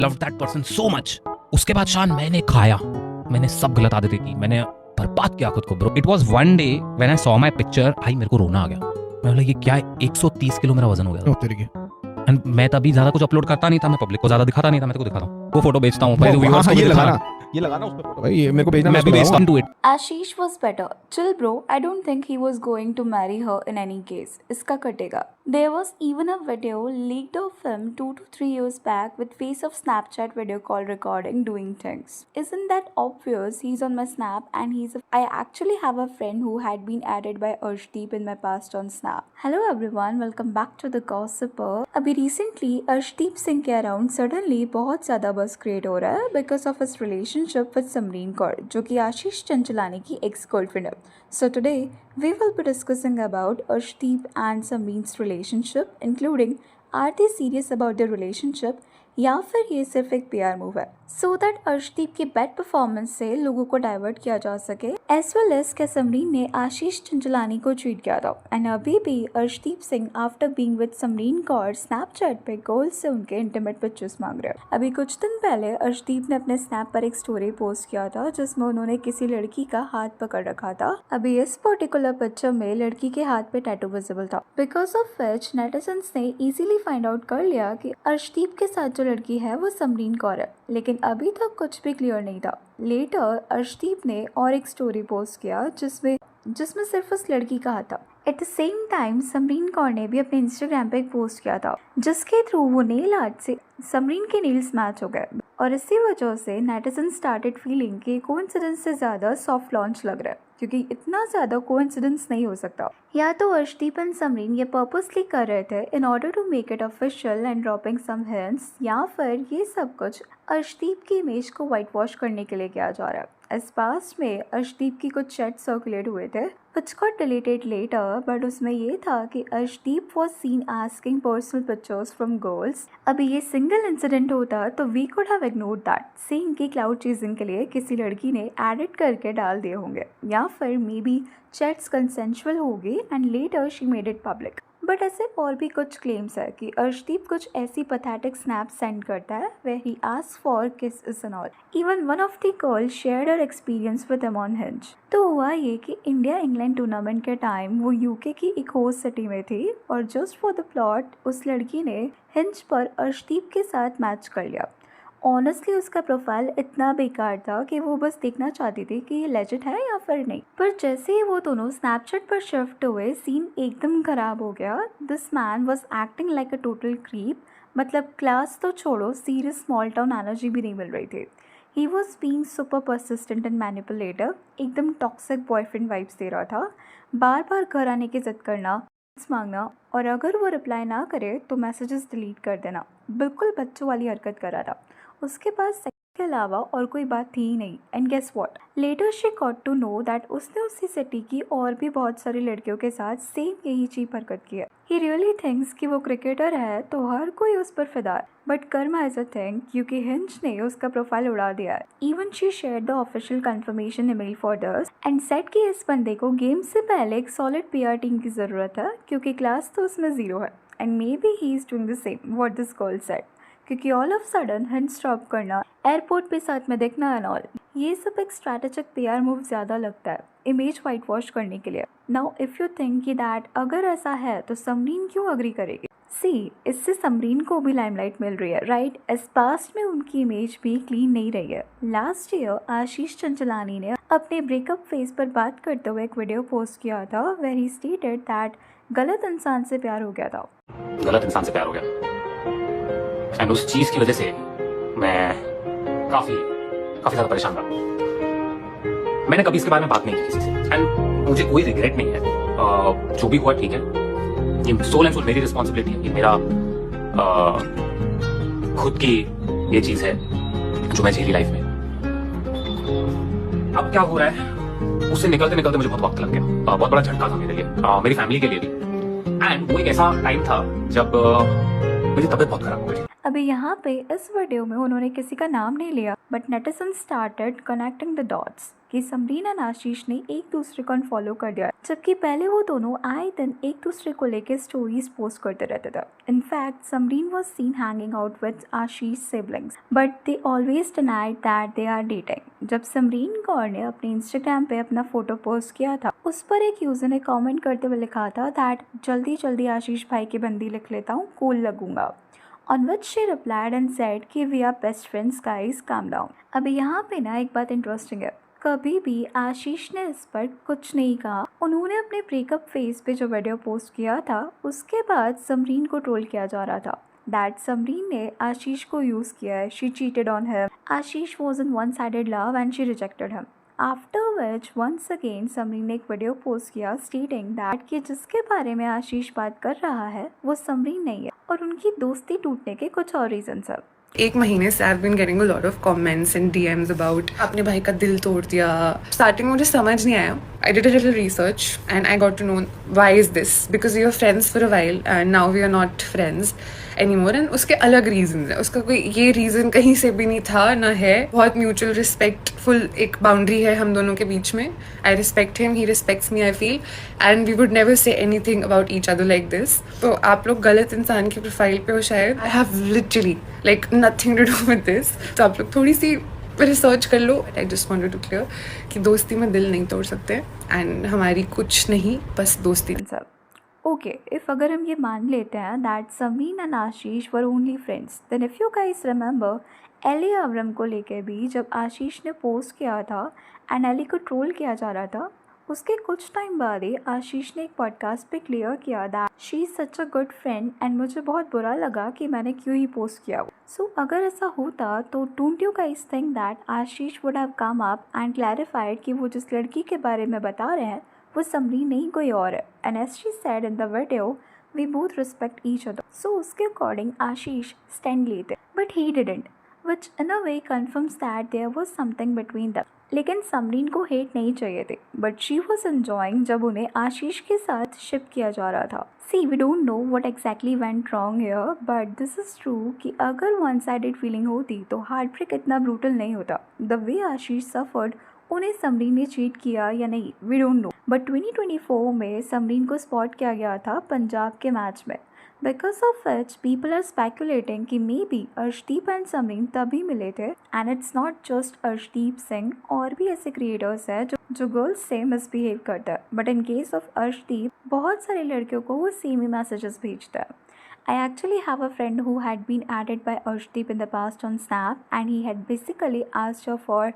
Love that person so much. उसके बाद शान मैंने खाया, मैंने सब गलत आदतें की, मैंने बर्बाद किया खुद को bro. It was one day when I saw my picture, भाई मेरे को रोना आ गया। मैं बोला ये क्या है, 130 किलो मेरा वजन हो गया था। एंड मैं तभी ज्यादा कुछ अपलोड करता नहीं था, मैं पब्लिक को ज्यादा दिखाता नहीं था, मैं तो दिखाता हूँ वो फोटो बेचता हूँ भाई, व्यूअर्स को भी दिखाना, ये लगाना उस पे फोटो भाई, ये मेरे को भेजना, मैं भी बेचता हूँ। Ashish was better. Chill bro, I don't think he was going to marry her in any case. इसका कटेगा. There was even a video leaked of him 2 to 3 years back with face of Snapchat video call recording doing things. Isn't that obvious? He's on my Snap and I actually have a friend who had been added by Arshdeep in my past on Snap. Hello everyone, welcome back to the Gossiper. अभी recently Arshdeep Singh के around suddenly बहुत ज़्यादा buzz create हो रहा है because of his relationship with Samreen Kaur, जो कि आशीष चंचलानी की ex-girlfriend है. So today we will be discussing about Arshdeep and Samreen's relationship, including are they serious about their relationship या फिर ये सिर्फ एक PR मूव है, सो दैट अर्शदीप की बैड परफॉर्मेंस से लोगों को डाइवर्ट किया जा सके, एज वेल एज के समरीन ने आशीष चंचलानी को ट्वीट किया था. एंड अभी भी Arshdeep Singh after being with Samreen Kaur Snapchat पे गर्ल्स से उनके इंटीमेट पिक्चर्स मांग रहे हैं. अभी कुछ दिन पहले अर्शदीप ने अपने स्नैप पर एक स्टोरी पोस्ट किया था जिसमें उन्होंने किसी लड़की का हाथ पकड़ रखा था. अभी इस पर्टिकुलर पिक्चर में लड़की के हाथ पे टैटू विजिबल था, बिकॉज ऑफ विच नेटिजन्स ने इजीली फाइंड आउट कर लिया कि अर्शदीप के साथ जो लड़की है वो समरीन कौर है. लेकिन अभी तक कुछ भी क्लियर नहीं था. लेटर अर्शदीप ने और एक स्टोरी पोस्ट किया जिसमें सिर्फ उस लड़की का हाथ था. At the same time Samreen Kaur ने भी अपने इंस्टाग्राम पे एक पोस्ट किया था जिसके थ्रू वो नेल आर्ट से समरीन के नेल्स मैच हो गए, और इसी वजह से नेटिजन स्टार्टेड फीलिंग कि कोइंसिडेंस से ज़्यादा सॉफ्ट लॉन्च लग रहा है, क्योंकि इतना ज़्यादा कोइंसिडेंस नहीं हो सकता. या तो अर्शदीप एंड समरीन ये पर्पसली कर रहे थे in order to make it official and dropping some hints, या फिर ये सब कुछ अर्शदीप की इमेज को वाइट वॉश करने के लिए किया जा रहा है. इस पास्ट में अर्शदीप की कुछ चैट सर्कुलेट हुए थे which got deleted later, but उसमें ये था कि Arshdeep was seen asking personal pictures from girls. अभी ये सिंगल इंसिडेंट होता तो we could have ignored that, saying कि क्लाउड चेजिंग के लिए किसी लड़की ने एडिट करके डाल दिए होंगे, या फिर मे बी चैट्स कंसेंशुअल होगी and later she made it public. But ऐसे और भी कुछ क्लेम्स है कि अर्शदीप कुछ ऐसी पैथेटिक स्नैप सेंड करता है where he ask for kisses and all. Even one of the girls shared her experience with him on Hinge. तो हुआ ये कि इंडिया इंग्लैंड टूर्नामेंट के टाइम वो यूके की एक होस्ट सिटी में थी, और जस्ट फॉर द प्लॉट उस लड़की ने हिंज पर अर्शदीप के साथ मैच कर लिया. ऑनेस्टली उसका प्रोफाइल इतना बेकार था कि वो बस देखना चाहती थी कि ये लेजिट है या फिर नहीं. पर जैसे ही वो दोनों स्नैपचैट पर शिफ्ट हुए सीन एकदम खराब हो गया. This man was acting like a total creep. मतलब क्लास तो छोड़ो, सीरियस स्मॉल टाउन एनर्जी भी नहीं मिल रही थी. He was being super persistent and manipulative. एकदम टॉक्सिक बॉयफ्रेंड वाइब्स दे रहा था. बार बार घर आने की जिद करना, मांगना, और अगर वो रिप्लाई ना करे तो मैसेजेस डिलीट कर देना. बिल्कुल बच्चों वाली हरकत कर रहा था. उसके पास सेक्स के अलावा और कोई बात थी ही नहीं. And guess what, later she got to know that उसने उसी सिटी की और भी बहुत सारी लड़कियों के साथ सेम यही चीप हरकत की है. ही रियली थिंक्स कि वो क्रिकेटर है तो हर कोई उस पर फिदा है. But Karma is a thing, क्योंकि हिंज ने उसका प्रोफाइल उड़ा दिया है. Even she shared the official confirmation email for this and said कि इस बंदे को गेम से पहले एक सॉलिड PR टीम की ज़रूरत है, क्योंकि क्लास तो उसमें 0 है. And maybe he is doing the same what this girl said, क्योंकि all of sudden hint stop करना, एयरपोर्ट पे साथ में देखना एंड ऑल, ये सब एक स्ट्रैटेजिक PR मूव ज़्यादा लगता है इमेज वाइट वॉश करने के लिए. नाउ इफ़ यू थिंक कि दैट अगर ऐसा है तो समरीन क्यों अग्री करेगी? सी, इससे समरीन को भी लाइमलाइट मिल रही है, राइट? इस पास्ट में उनकी इमेज भी क्लीन नहीं रही है. लास्ट ईयर आशीष चंचलानी ने अपने ब्रेकअप फेज पर बात करते हुए एक वीडियो पोस्ट किया था वेयर ही स्टेटेड दैट गलत इंसान से प्यार हो गया था. गलत इंसान से प्यार हो गया, एंड उस चीज की वजह से मैं काफी ज्यादा परेशान था. मैंने कभी इसके बारे में बात नहीं की किसी से, एंड मुझे कोई रिग्रेट नहीं है. जो भी हुआ ठीक है, ये सोल एंड सोल मेरी रिस्पॉन्सिबिलिटी है. ये मेरा खुद की ये चीज है जो मैं झेली लाइफ में. अब क्या हो रहा है, उससे निकलते निकलते मुझे बहुत वक्त लग गया. बहुत बड़ा झटका था मेरे लिए, मेरी फैमिली के लिए भी. एंड वो एक ऐसा टाइम था जब मेरी तबीयत बहुत खराब हो गई. अभी यहाँ पे इस वीडियो में उन्होंने किसी का नाम नहीं लिया, but netizen started connecting the dots कि समरीन और आशीष ने एक दूसरे को अनफॉलो कर दिया, जबकि पहले वो दोनों आए दिन एक दूसरे को लेकर स्टोरीज पोस्ट करते रहते थे। In fact Samreen was seen hanging out with Ashish siblings, but they always denied that they are dating. जब समरीन कौर ने अपने इंस्टाग्राम पे अपना फोटो पोस्ट किया था, उस पर एक यूजर ने कमेंट करते हुए लिखा था दैट जल्दी जल्दी आशीष भाई की बंदी लिख लेता हूँ, cool लगूंगा। On which she replied and said कि we are best friends guys, calm down। अभी यहाँ पे ना एक बात इंटरेस्टिंग है, कभी भी आशीष ने इस पर कुछ नहीं कहा। उन्होंने अपने ब्रेकअप फेज पे जो वीडियो पोस्ट किया था, उसके बाद समरीन को ट्रोल किया जा रहा था दैट समरीन ने आशीष को यूज़ किया है, she cheated on him, Ashish was in one sided love and she rejected him. After which once again Samreen ने एक वीडियो पोस्ट किया स्टेटिंग दैट कि जिसके बारे में आशीष बात कर रहा है वो समरीन नहीं है और उनकी दोस्ती टूटने के कुछ और रीजंस है। एक महीने से I have been getting a lot of comments and DMs about अपने भाई का दिल तोड़ दिया। स्टार्टिंग में मुझे समझ नहीं आया। I did a little research and I got to know why is this, because we are friends for a while and now we are not friends anymore. And उसके अलग रीजन है, उसका कोई ये रीजन कहीं से भी नहीं था ना है। बहुत म्यूचुअल रिस्पेक्टफुल एक बाउंड्री है हम दोनों के बीच में। I respect him, he respects me, I feel, and we would never say anything about each other like this. तो आप लोग गलत इंसान की प्रोफाइल पे हो शायद। I have literally like nothing to do with this. तो आप लोग थोड़ी सी रिसर्च कर लो। I just wanted to clear कि दोस्ती में दिल नहीं तोड़ सकते एंड हमारी कुछ नहीं, बस दोस्ती। ओके, इफ अगर हम ये मान लेते हैं that Samreen and Ashish were only friends, then if you guys remember Elli Avram को लेके भी जब आशीष ने पोस्ट किया था एंड एली को ट्रोल किया जा रहा था, उसके कुछ टाइम बाद ही आशीष ने एक पॉडकास्ट पे क्लियर किया that she is such a good friend and मुझे बहुत बुरा लगा कि मैंने क्यों ही पोस्ट किया। सो अगर ऐसा होता तो don't you guys think that Ashish would have come up and clarified कि वो जिस लड़की के बारे में बता रहे हैं वो समरीन नहीं कोई और है। And as she said in the video we both respect each other. So उसके अकॉर्डिंग आशीष स्टैंड लेते, but he didn't, which in a way confirms that there was something between them। लेकिन समरीन को हेट नहीं चाहिए थे, बट शी वॉज एंजॉइंग जब उन्हें आशीष के साथ शिप किया जा रहा था। See we don't know what exactly went wrong here, but this is true कि अगर वन साइडेड फीलिंग होती तो हार्ट ब्रेक इतना ब्रूटल नहीं होता। द वे आशीष सफर्ड, उन्हें समरीन ने चीट किया या नहीं वी डोंट नो, बट 2024 में समरीन को स्पॉट किया गया था पंजाब के मैच में, because of which people are speculating कि maybe Arshdeep and Samreen तभी मिले थे। And it's not just Arshdeep Singh, और भी ऐसे क्रिएटर्स हैं जो गर्ल्स से मिसबिहेव करता है, but in case of Arshdeep बहुत सारी लड़कियों को वो सेम ही मैसेजेस भेजता है। I actually have a friend who had been added by Arshdeep in the past on Snap, and he had basically asked her for,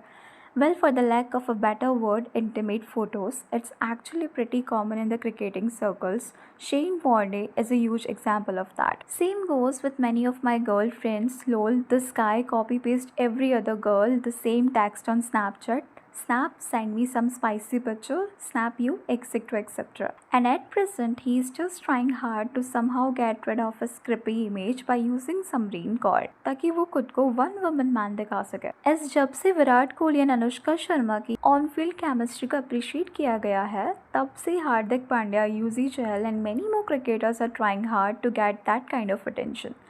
well, for the lack of a better word, intimate photos. It's actually pretty common in the cricketing circles. Shane Warne is a huge example of that. Same goes with many of my girlfriends. Lol, this guy copy paste every other girl the same text on Snapchat. Snap, send me some spicy picture, snap you, etc, etc. And at present, he is just trying hard to somehow get rid of his creepy image by using Samreen Kaur, ताकि वो खुद को one woman man दिखा सके। इस जब से विराट कोहली और अनुष्का शर्मा की ऑन फील्ड केमिस्ट्री को अप्रिशिएट किया गया है, तब से Hardik Pandya, Yuzi Chahal and many more cricketers are trying hard to get that kind of attention.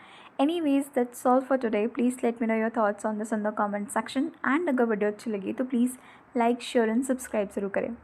Anyways, that's all for today. Please let me know your thoughts on this in the comment section. And अगर video अच्छी लगी तो please like, share and subscribe जरूर करें।